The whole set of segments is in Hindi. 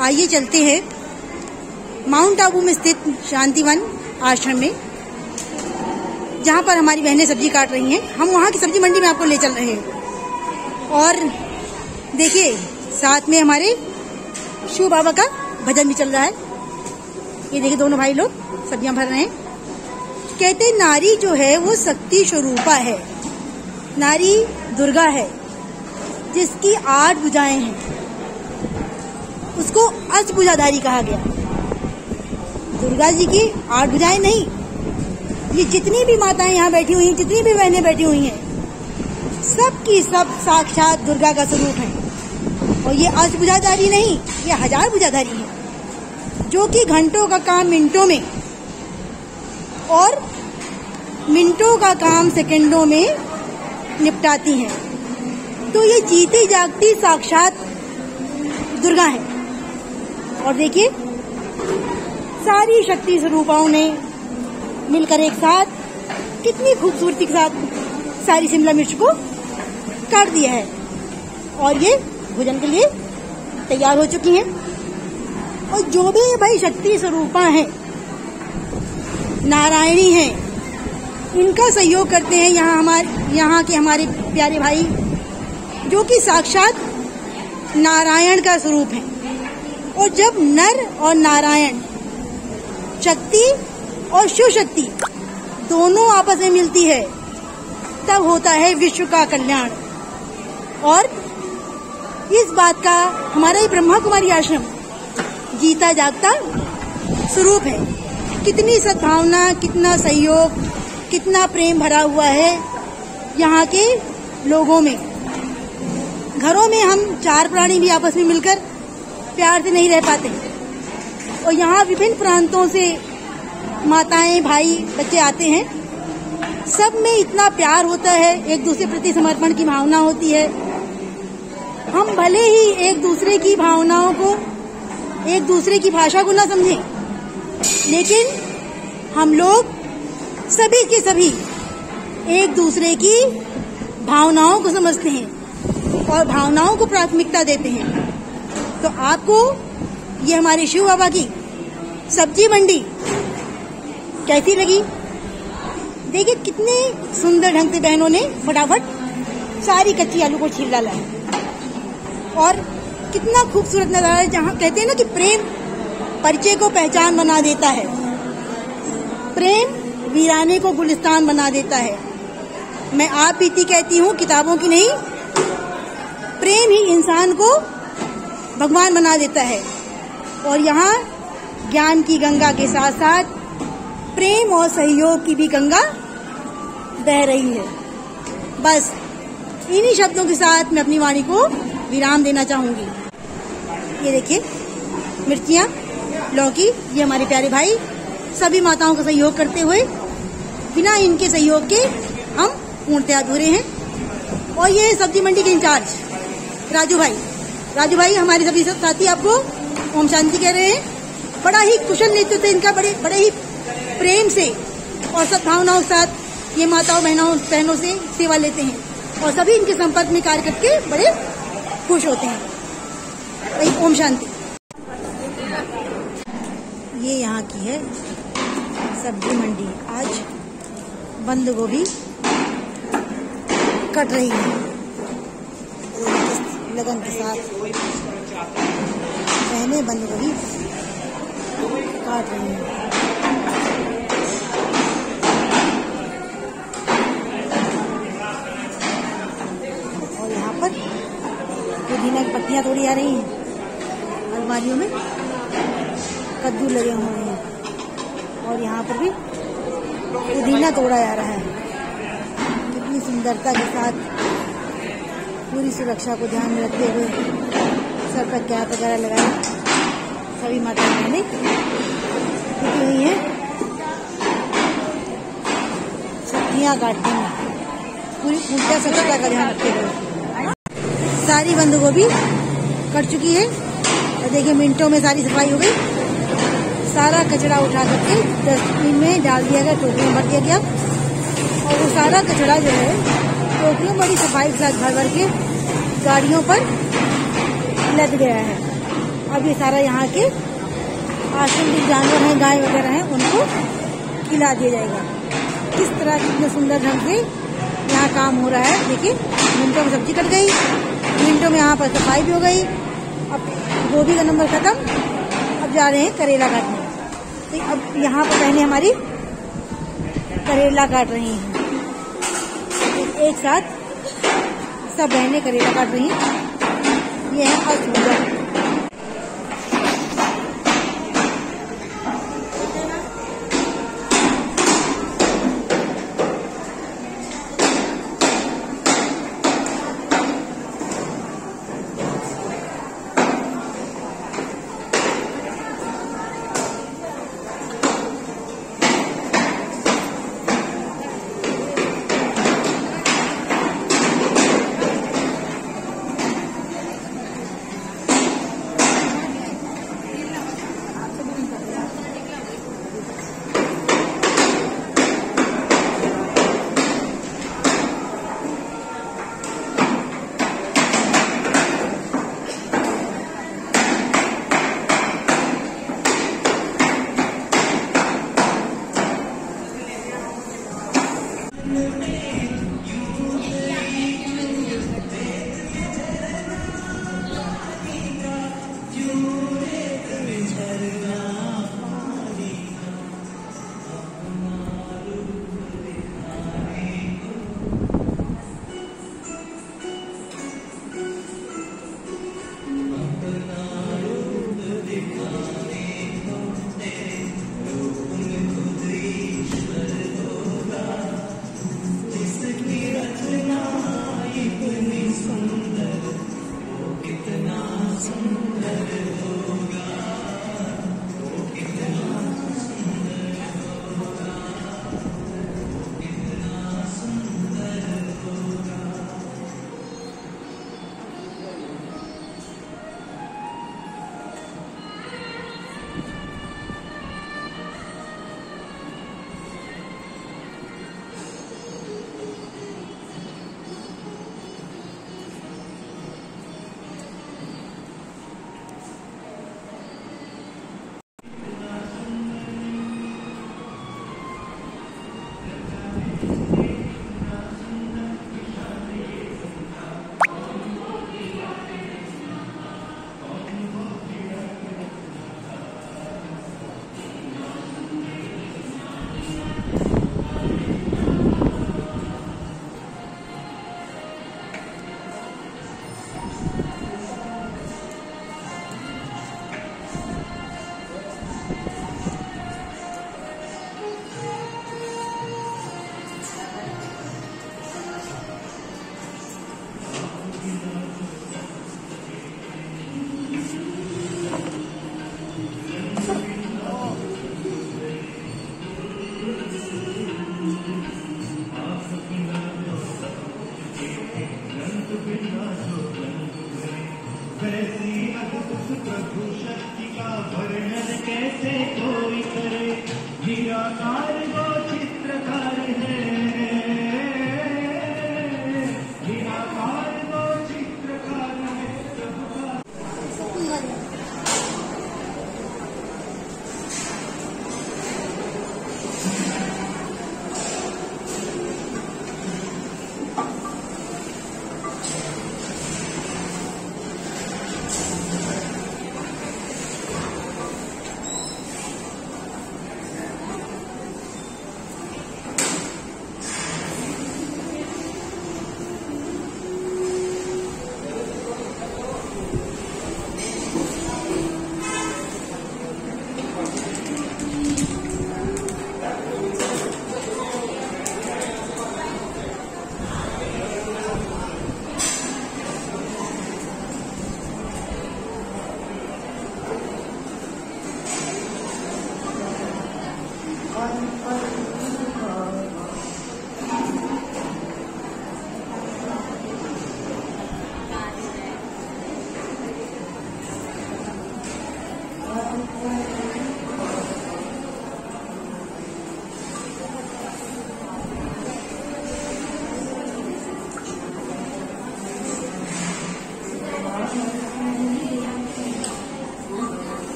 आइए चलते हैं माउंट आबू में स्थित शांतिवन आश्रम में, जहाँ पर हमारी बहनें सब्जी काट रही हैं। हम वहाँ की सब्जी मंडी में आपको ले चल रहे हैं। और देखिए साथ में हमारे शिव बाबा का भजन भी चल रहा है। ये देखिए दोनों भाई लोग सब्जियां भर रहे हैं। कहते नारी जो है वो शक्ति स्वरूपा है, नारी दुर्गा है जिसकी 8 भुजाएं हैं, उसको अष्टभुजाधारी कहा गया। दुर्गा जी की 8 भुजाएं नहीं, ये जितनी भी माताएं यहाँ बैठी हुई हैं, जितनी भी बहनें बैठी हुई हैं, सब की सब साक्षात दुर्गा का स्वरूप है। और ये अष्टभुजाधारी नहीं, ये 1000 भुजाधारी है, जो कि घंटों का काम मिनटों में और मिनटों का काम सेकंडों में निपटाती हैं। तो ये जीती जागती साक्षात दुर्गा है। और देखिए सारी शक्ति स्वरूपाओं ने मिलकर एक साथ कितनी खूबसूरती के साथ सारी शिमला मिर्च को काट दिया है और ये भोजन के लिए तैयार हो चुकी हैं। और जो भी भाई शक्ति स्वरूपा हैं, नारायणी हैं, इनका सहयोग करते हैं यहाँ के हमारे प्यारे भाई, जो कि साक्षात नारायण का स्वरूप है। और जब नर और नारायण, शक्ति और शिव शक्ति दोनों आपस में मिलती है, तब होता है विश्व का कल्याण। और इस बात का हमारा ये ब्रह्मा कुमारी आश्रम जीता जागता स्वरूप है। कितनी सद्भावना, कितना सहयोग, कितना प्रेम भरा हुआ है यहाँ के लोगों में। घरों में हम 4 प्राणी भी आपस में मिलकर प्यार से नहीं रह पाते, और यहाँ विभिन्न प्रांतों से माताएं, भाई, बच्चे आते हैं। सब में इतना प्यार होता है, एक दूसरे प्रति समर्पण की भावना होती है। हम भले ही एक दूसरे की भावनाओं को, एक दूसरे की भाषा को ना समझें, लेकिन हम लोग सभी के सभी एक दूसरे की भावनाओं को समझते हैं और भावनाओं को प्राथमिकता देते हैं। तो आपको ये हमारे शिव बाबा की सब्जी मंडी कैसी लगी? देखिए कितने सुंदर ढंग से बहनों ने फटाफट सारी कच्ची आलू को छील डाला है। और कितना खूबसूरत नजारा है, जहाँ कहते हैं ना कि प्रेम परिचय को पहचान बना देता है, प्रेम वीराने को गुलिस्तान बना देता है। मैं आप बीती कहती हूँ, किताबों की नहीं। प्रेम ही इंसान को भगवान बना देता है। और यहाँ ज्ञान की गंगा के साथ साथ प्रेम और सहयोग की भी गंगा बह रही है। बस इन्हीं शब्दों के साथ मैं अपनी वाणी को विराम देना चाहूंगी। ये देखिए मिर्चियाँ, लौकी, ये हमारे प्यारे भाई सभी माताओं का सहयोग करते हुए, बिना इनके सहयोग के हम पूर्णतः अधूरे हैं। और ये सब्जी मंडी के इंचार्ज राजू भाई हमारे सभी साथी आपको ओम शांति कह रहे हैं। बड़ा ही कुशल नेतृत्व है इनका, बड़े ही प्रेम से और सद्भावनाओं के साथ ये माताओं बहनों से सेवा लेते हैं और सभी इनके संपर्क में कार्य करके बड़े खुश होते हैं। ओम शांति। ये यहाँ की है सब्जी मंडी। आज बंद गोभी कट रही है लगन के साथ, बहनें बंद गोभी काट रही हैं। और यहाँ पर पुदीना की पत्तियाँ तोड़ी जा रही हैं। अलमारियों में कद्दू लगे हुए हैं और यहाँ पर भी पुदीना तोड़ा जा रहा है। कितनी सुंदरता के साथ पूरी सुरक्षा को ध्यान में रखते हुए सर पर कैप वगैरह लगाए सभी माताएं ने जुटी हुई हैं सब्जियां काटती हैं, पूरी पूजा स्वच्छता का ध्यान रखते हुए। सारी बंद गोभी कट चुकी है और देखिए मिनटों में सारी सफाई हो गई। सारा कचरा उठा करके डस्टबिन में डाल दिया गया, टोकरी में भर दिया गया। और वो सारा कचरा जो है टोकरियों बड़ी सफाई के साथ भर भर के गाड़ियों पर लद गया है। अब ये सारा यहाँ के आश्रम के जानवर हैं, गाय वगैरह हैं, उनको खिला दिया जाएगा। इस तरह कितने सुंदर ढंग से यहाँ काम हो रहा है। देखिए, मिनटों में सब्जी कट गई, मिनटों में यहाँ पर सफाई भी हो गई। अब गोभी का नंबर खत्म, अब जा रहे हैं करेला काटने। तो अब यहाँ पर बहनें हमारी करेला काट रही हैं। एक साथ सब बहनें करेला काट रही हैं। ये है असूजा। प्रभु शक्ति का वर्णन कैसे कोई करे, निराकार वो चित्रकार है, निराकार वो चित्रकार है।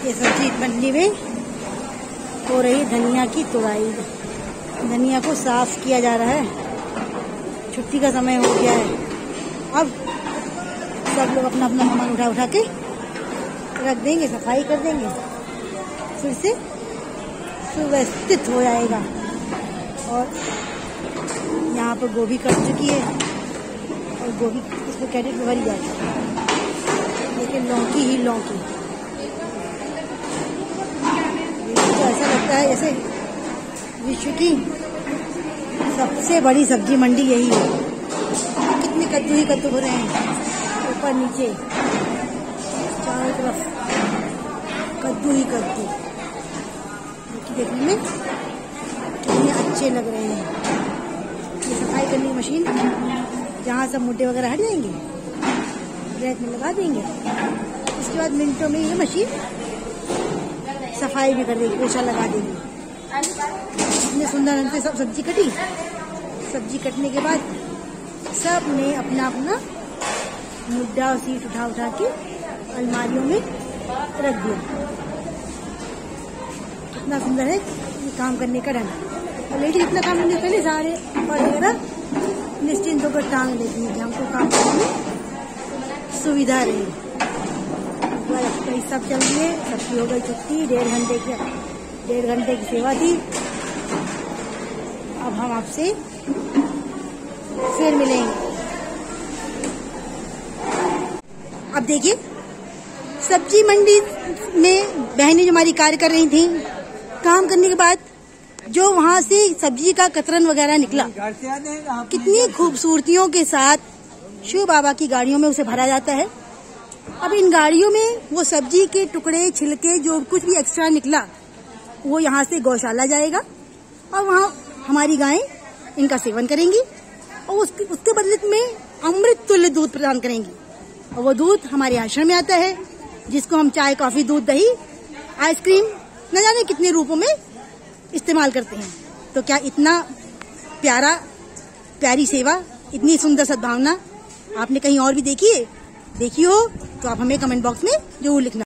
ये सब्जी मंडी में हो रही धनिया की तुड़ाई। धनिया को साफ किया जा रहा है। छुट्टी का समय हो गया है। अब सब लोग अपना अपना सामान उठा उठा के रख देंगे, सफाई कर देंगे, फिर से सुव्यवस्थित हो जाएगा। और यहाँ पर गोभी कट चुकी है और गोभी इसको कैरेट में भरी जाएगी। लेकिन लौकी ही लौकी, तो ऐसा लगता है जैसे विश्व की सबसे बड़ी सब्जी मंडी यही है। कितने कद्दू ही कद्दू हो रहे हैं, ऊपर नीचे चारों तरफ कद्दू ही कद्दू, देखने में कितने अच्छे लग रहे हैं। ये सफाई करने की मशीन, जहाँ सब मुड्डे वगैरह हट जाएंगे, रैक में लगा देंगे। इसके बाद मिनटों में ये मशीन सफाई भी कर देगी, पोछा लगा देगी। इतने सुंदर ढंग से सब सब्जी कटी। सब्जी कटने के बाद सब ने अपना अपना मुड्डा और सीट उठा उठा के अलमारियों में रख दिया। कितना सुंदर है ये काम करने का ढंग। और लेडीज इतना काम करने के पहले सारे वगैरह निश्चिंत होकर टांग लेती है कि हमको काम करने में सुविधा रही। सब चल दिए, सबकी हो गई छुट्टी। 1.5 घंटे की सेवा थी। अब हम आपसे फिर मिलेंगे। अब देखिए, सब्जी मंडी में बहनें जो हमारी कार्य कर रही थी, काम करने के बाद जो वहाँ से सब्जी का कतरन वगैरह निकला, कितनी खूबसूरतियों के साथ शिव बाबा की गाड़ियों में उसे भरा जाता है। अब इन गाड़ियों में वो सब्जी के टुकड़े, छिलके, जो कुछ भी एक्स्ट्रा निकला, वो यहाँ से गौशाला जाएगा और वहाँ हमारी गायें इनका सेवन करेंगी और उसके बदले में अमृत तुल्य दूध प्रदान करेंगी। और वो दूध हमारे आश्रम में आता है, जिसको हम चाय, कॉफी, दूध, दही, आइसक्रीम, न जाने कितने रूपों में इस्तेमाल करते हैं। तो क्या इतना प्यारी सेवा, इतनी सुंदर सद्भावना आपने कहीं और भी देखी हो तो आप हमें कमेंट बॉक्स में जरूर लिखना।